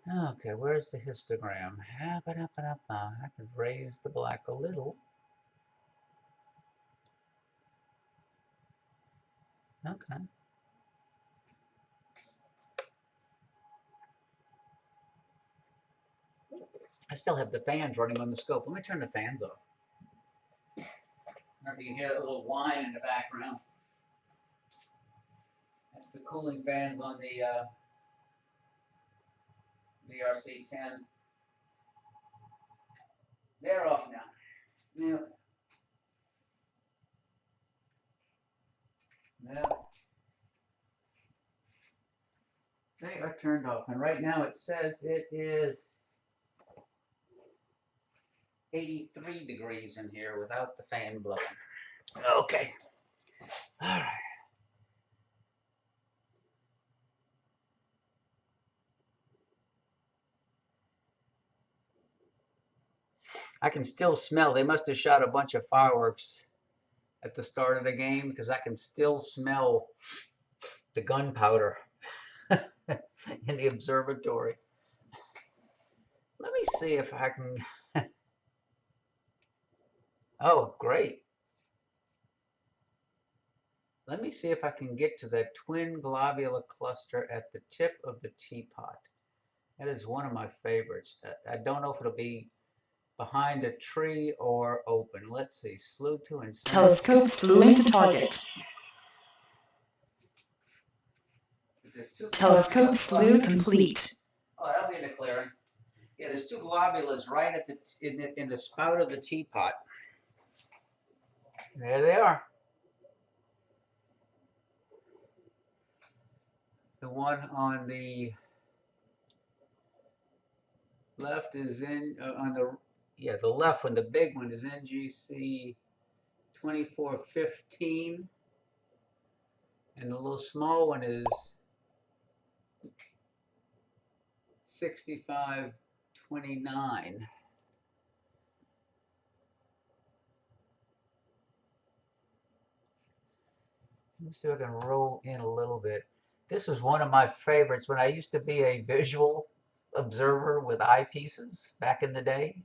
Okay, where's the histogram? I can raise the black a little. Okay. I still have the fans running on the scope. Let me turn the fans off. I don't know if you can hear that little whine in the background. That's the cooling fans on the VRC-10. They're off now. Yeah. Yeah. They are turned off. And right now it says it is 83 degrees in here without the fan blowing. Okay. All right. I can still smell. They must have shot a bunch of fireworks at the start of the game because I can still smell the gunpowder in the observatory. Let me see if I can. Oh, great. Let me see if I can get to that twin globular cluster at the tip of the teapot. That is one of my favorites. I don't know if it'll be behind a tree or open. Let's see. Slew to and telescope slew into target. Telescope slew complete. Oh, that'll be in the clearing. Yeah, there's two globules right at in the spout of the teapot. There they are. The one on the left is in on the left one. The big one is NGC 2415, and the little small one is 6529. Let me see if I can roll in a little bit. This was one of my favorites when I used to be a visual observer with eyepieces back in the day.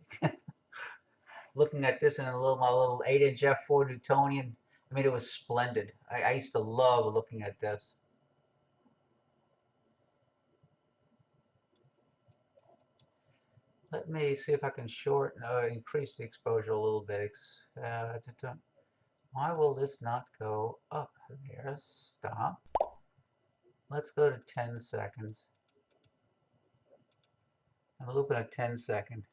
Looking at this in my little 8-inch f4 Newtonian, I mean, it was splendid. I used to love looking at this. Let me see if I can increase the exposure a little bit. Why will this not go up here? Stop. Let's go to 10 seconds. I'm looping at 10 seconds.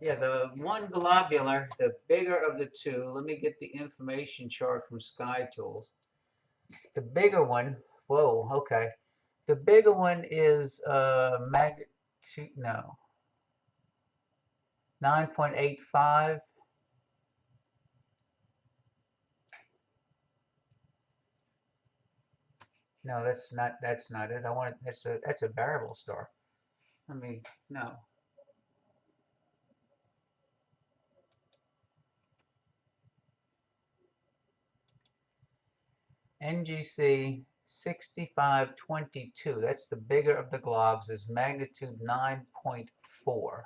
Yeah, the one globular, the bigger of the two. Let me get the information chart from Sky Tools. The bigger one, whoa, okay. The bigger one is magnitude, no, 9.85. No, that's not it. I want it, that's a variable star. Let me, no. NGC 6522, that's the bigger of the globs, is magnitude 9.4.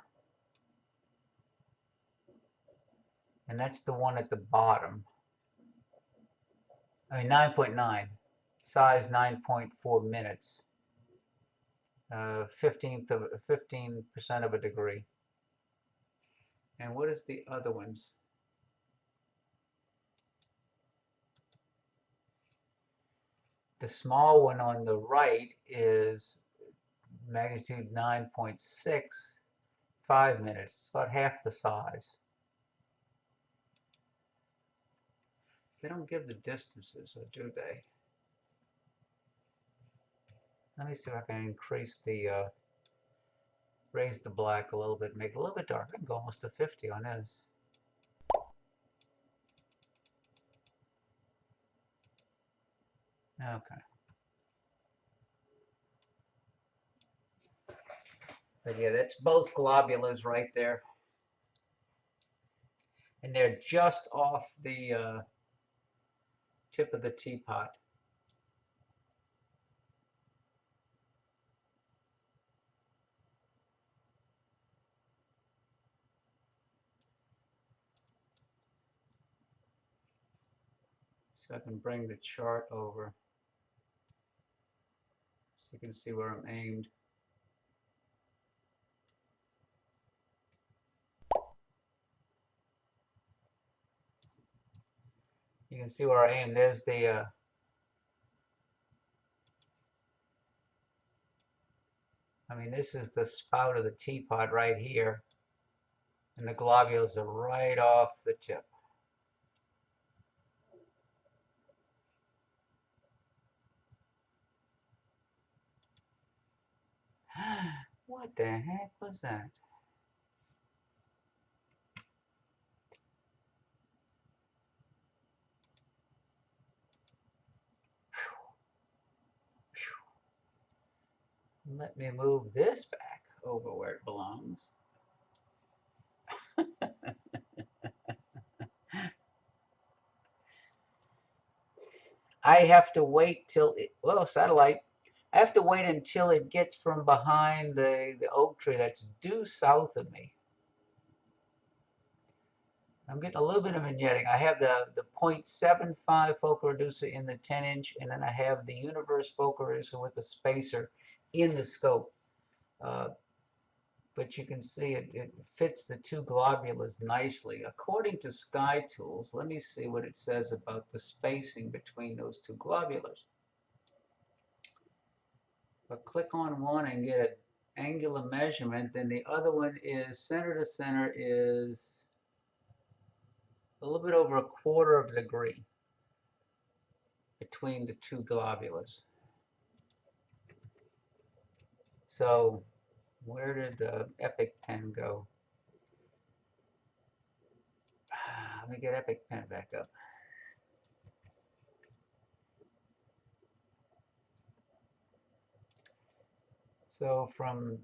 And that's the one at the bottom. I mean 9.9, size 9.4 minutes. 15% of a degree. And what is the other ones? The small one on the right is magnitude 9.6, 5 minutes. It's about half the size. They don't give the distances, or do they? Let me see if I can increase the, raise the black a little bit, make it a little bit darker. I can go almost to 50 on this. Okay. But yeah, that's both globulars right there. And they're just off the tip of the teapot. So I can bring the chart over so you can see where I'm aimed. You can see where I aim. There's the I mean, this is the spout of the teapot right here, and the globules are right off the tip. What the heck was that? Let me move this back over where it belongs. I have to wait till it, well, satellite, I have to wait until it gets from behind the oak tree that's due south of me. I'm getting a little bit of vignetting. I have the 0.75 focal reducer in the 10-inch, and then I have the universe focal reducer with the spacer in the scope. But you can see it fits the two globulars nicely. According to Sky Tools, let me see what it says about the spacing between those two globulars. But click on one and get an angular measurement, then the other one is center to center is a little bit over 1/4 of a degree between the two globulars. So where did the Epic pen go? Let me get Epic pen back up. So from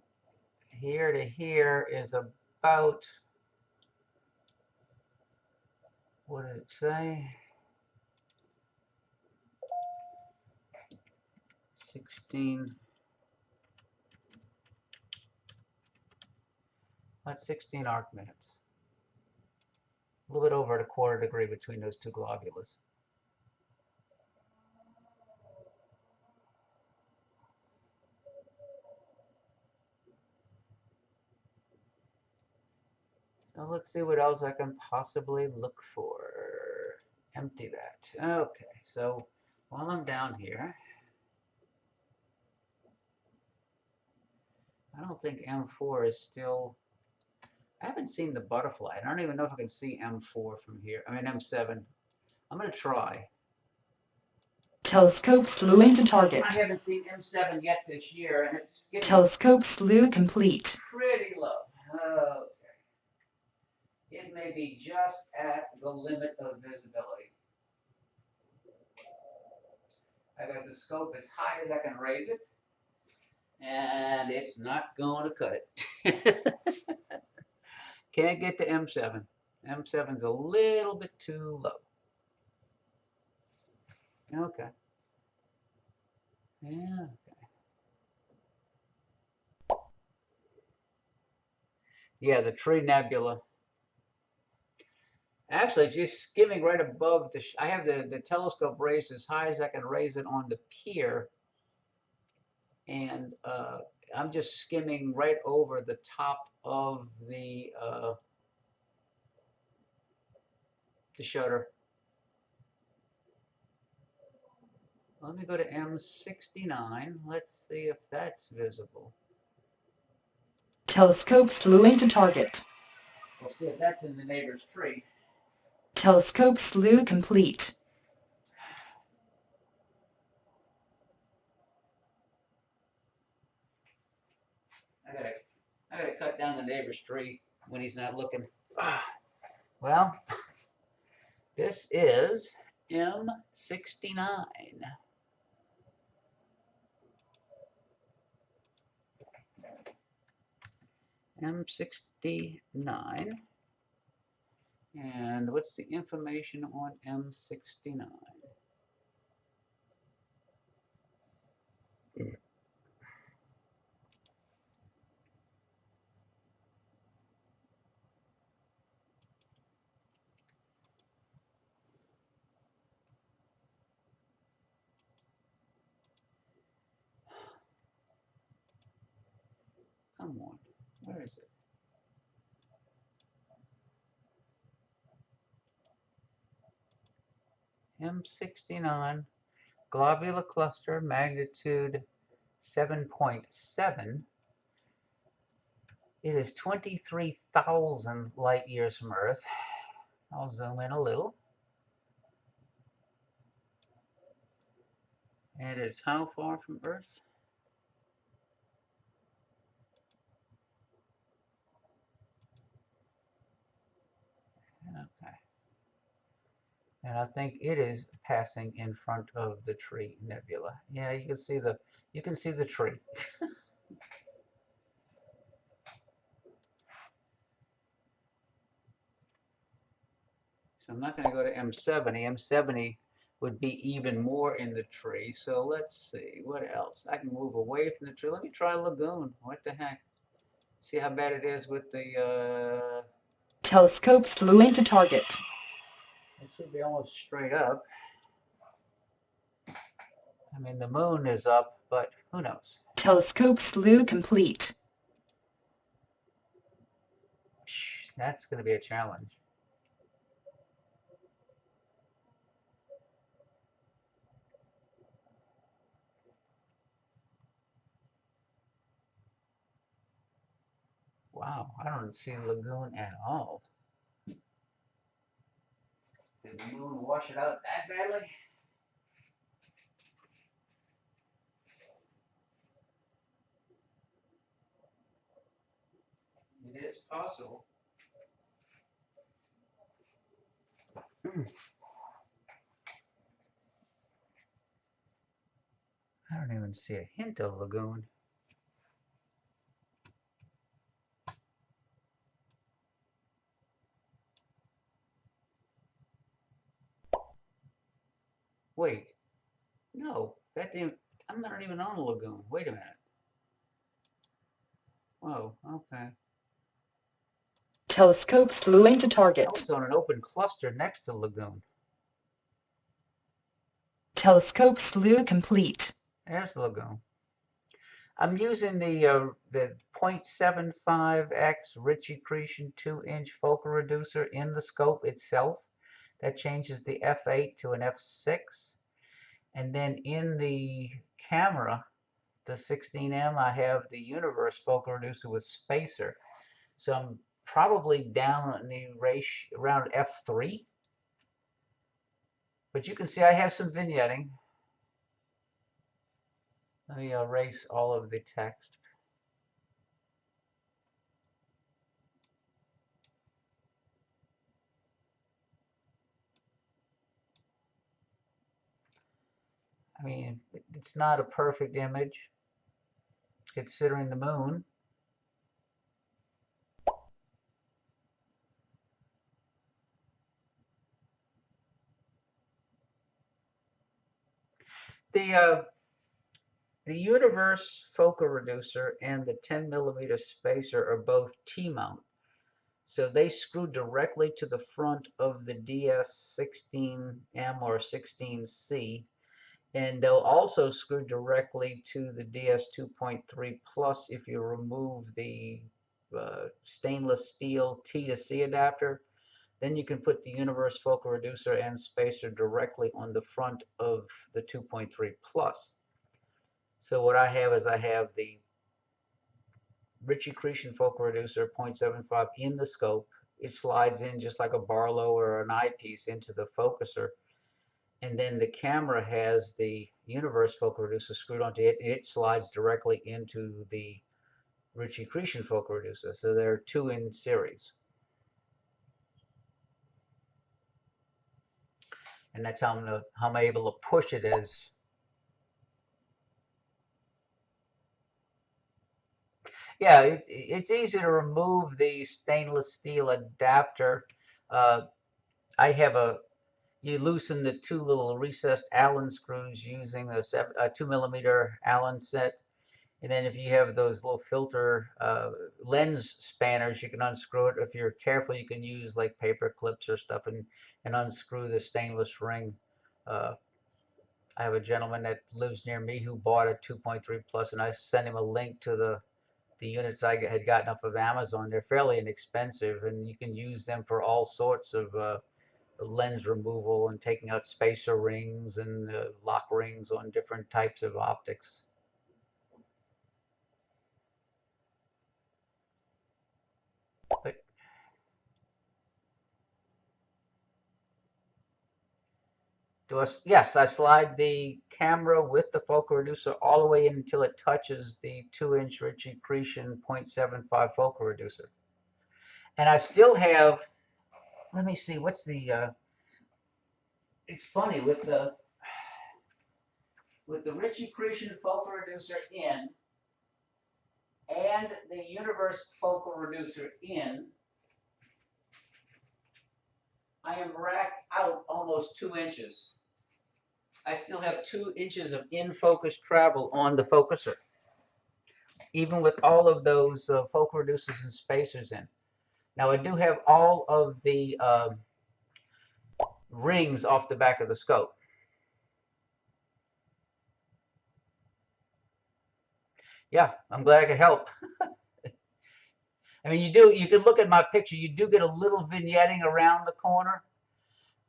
here to here is about, what did it say? 16, about 16 arc minutes. A little bit over 1/4 degree between those two globulars. So let's see what else I can possibly look for. Empty that. Okay, so while I'm down here, I don't think M4 is still, I haven't seen the butterfly. I don't even know if I can see M4 from here. I mean M7. I'm going to try. Telescope slew into target. I haven't seen M7 yet this year, and it's getting Telescope slew complete. pretty low. Okay. It may be just at the limit of visibility. I got the scope as high as I can raise it, and it's not going to cut it. Can't get to M7. M7's a little bit too low. Okay. Yeah. Okay. Yeah, the Tree Nebula. Actually, it's just skimming right above the. I have the telescope raised as high as I can raise it on the pier, and I'm just skimming right over the top of the shutter. Let me go to M69. Let's see if that's visible. Telescope slew into target. We'll see if that's in the neighbor's tree. Telescope slew complete. I gotta cut down the neighbor's tree when he's not looking. Well, this is M69. M69. And what's the information on M69? Come on. Where is it? M69 globular cluster, magnitude 7.7. It is 23,000 light years from Earth. I'll zoom in a little. And it's how far from Earth? Okay. And I think it is passing in front of the tree nebula. Yeah, you can see the tree. So I'm not going to go to M70. M70 would be even more in the tree. So let's see, what else? I can move away from the tree. Let me try Lagoon. What the heck? See how bad it is with the, Telescope slewing to target. it should be almost straight up. I mean, the moon is up, but who knows? Telescope slew complete. That's going to be a challenge. Wow, I don't see Lagoon at all. Did the moon wash it out that badly? It is possible. I don't even see a hint of Lagoon. Wait, no, that didn't. I'm not even on a Lagoon. Wait a minute. Whoa, okay. Telescope slewing to I target. was on an open cluster next to Lagoon. Telescope slew complete. There's Lagoon. I'm using the 0.75x rich accretion 2-inch focal reducer in the scope itself. That changes the f8 to an f6. And then in the camera, the 16M, I have the universe focal reducer with spacer. So I'm probably down in the ratio around f3. But you can see I have some vignetting. Let me erase all of the text. I mean, it's not a perfect image considering the moon. The universe focal reducer and the 10mm spacer are both T-mount. So they screw directly to the front of the DS16M or 16C, and they'll also screw directly to the DS2.3 Plus if you remove the stainless steel T to C adapter. Then you can put the universe focal reducer and spacer directly on the front of the 2.3 Plus. So what I have is I have the rich accretion focal reducer 0.75 in the scope. It slides in just like a Barlow or an eyepiece into the focuser. And then the camera has the universe focal reducer screwed onto it, and it slides directly into the rich accretion focal reducer. So there are two in series. And that's how I'm able to push it as. Yeah, it's easy to remove the stainless steel adapter. I have you loosen the two little recessed Allen screws using a 2mm Allen set. And then if you have those little filter lens spanners, you can unscrew it. If you're careful, you can use like paper clips or stuff and unscrew the stainless ring. I have a gentleman that lives near me who bought a 2.3 Plus, and I sent him a link to the the units I had gotten off of Amazon. They're fairly inexpensive, and you can use them for all sorts of lens removal and taking out spacer rings and lock rings on different types of optics. But yes, I slide the camera with the focal reducer all the way in until it touches the 2-inch Ritchie-Chrétien 0.75 focal reducer. And I still have, let me see, what's the, it's funny, with the Ritchie-Chrétien focal reducer in and the Universe focal reducer in, I am racked out almost 2 inches. I still have 2 inches of in-focus travel on the focuser, even with all of those focal reducers and spacers in. Now I do have all of the rings off the back of the scope. Yeah, I'm glad I could help. I mean, you can look at my picture, you do get a little vignetting around the corner,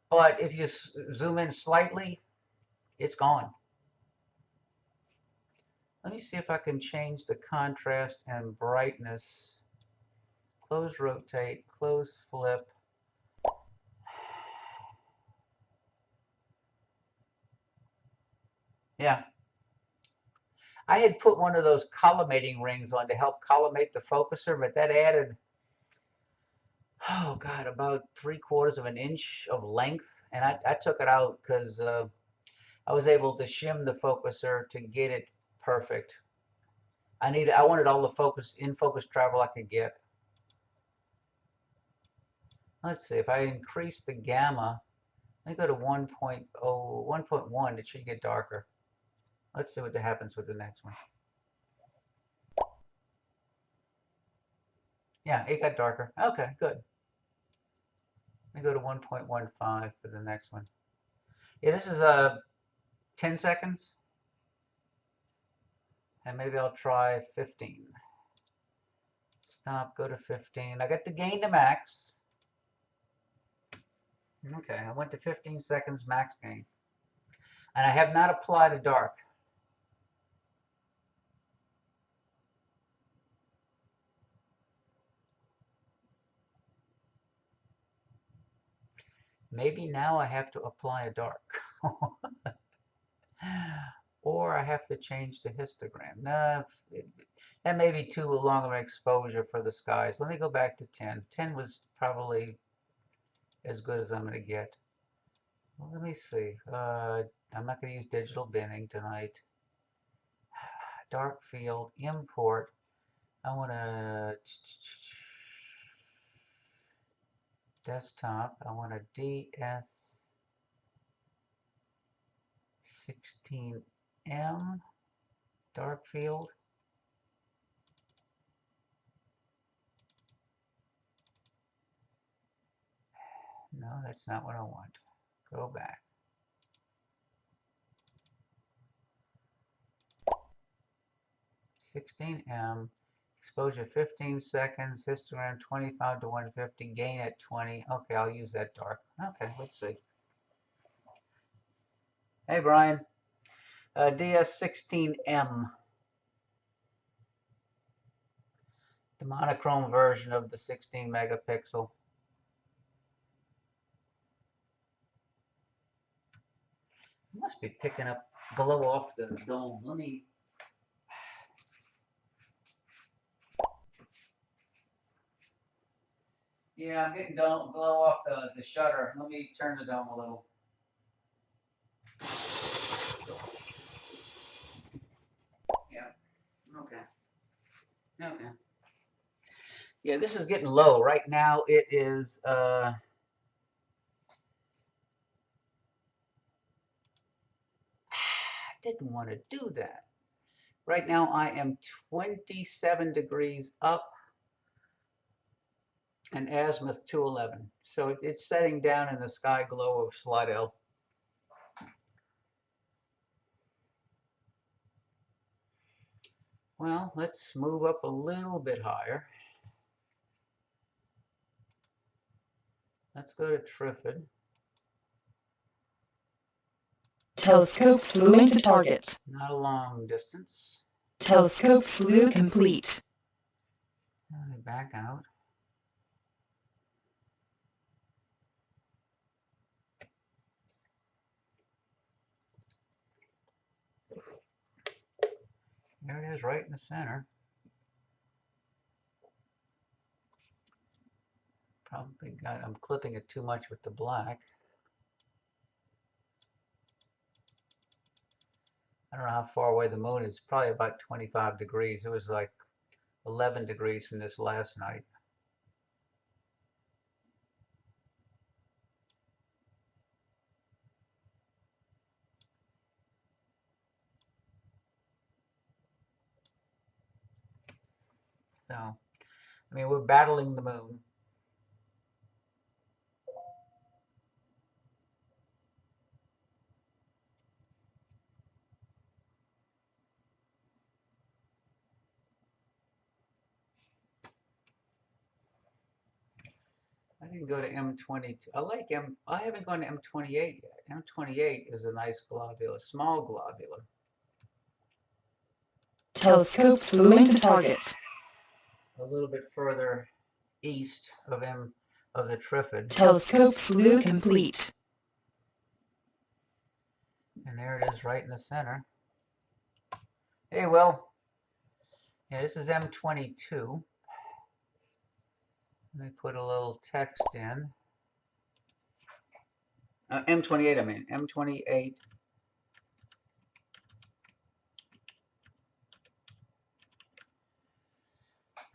but if you zoom in slightly, it's gone. Let me see if I can change the contrast and brightness. Close rotate, close flip. Yeah. I had put one of those collimating rings on to help collimate the focuser, but that added, oh God, about 3/4 of an inch of length. And I took it out because I was able to shim the focuser to get it perfect. I wanted all the in-focus travel I could get. Let's see, if I increase the gamma, let me go to 1.0, 1.1, it should get darker. Let's see what happens with the next one. Yeah, it got darker. Okay, good. Let me go to 1.15 for the next one. Yeah, this is 10 seconds. And maybe I'll try 15. Stop, go to 15. I got the gain to max. Okay, I went to 15 seconds max gain. And I have not applied a dark. Maybe now I have to apply a dark. Or I have to change the histogram. No, that may be too long of an exposure for the skies. Let me go back to 10. 10 was probably as good as I'm going to get. Well, let me see. I'm not going to use digital binning tonight. Dark field, import. I want to desktop. I want a DS16m dark field. No, that's not what I want. Go back. (16m), exposure 15 seconds, histogram 25 to 150, gain at 20. Okay, I'll use that dark. Okay, let's see. Hey, Brian. DS16m. The monochrome version of the 16 megapixel. It must be picking up glow off the dome. Let me. Yeah, I'm getting glow off the shutter. Let me turn the dome a little. Yeah. Okay. Okay. Yeah, this is getting low. Right now it is didn't want to do that. Right now I am 27 degrees up and azimuth 211. So it's setting down in the sky glow of Slidell. Well, let's move up a little bit higher. Let's go to Trifid. Telescope slewing to target. Not a long distance. Telescope slew complete. Back out. There it is, right in the center. Probably I'm clipping it too much with the black. I don't know how far away the moon is. Probably about 25 degrees. It was like 11 degrees from this last night. So, I mean, we're battling the moon. I didn't go to M22. I haven't gone to M28 yet. M28 is a nice globular, small globular. Telescope slewing to target. A little bit further east of the Trifid. Telescope slew complete. And there it is, right in the center. Hey, well, yeah, this is M22. Let me put a little text in. M28, I mean, M28.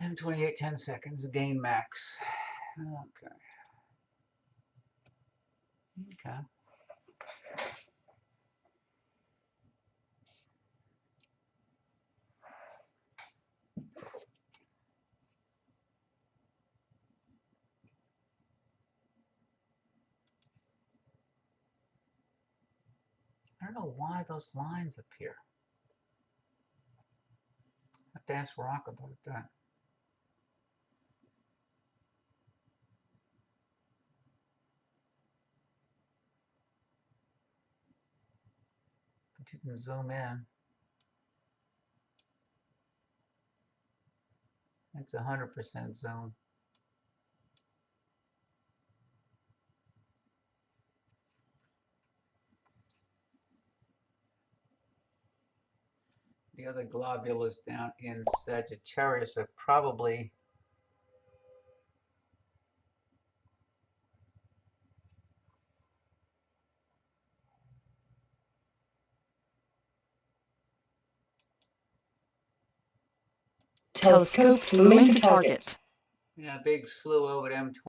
M28, 10 seconds, gain max. Okay. Okay. I don't know why those lines appear. I have to ask Rock about that. But you can zoom in. It's 100% zoom. The other globules down in Sagittarius are probably Telescope slewing to target. big slew over at M20.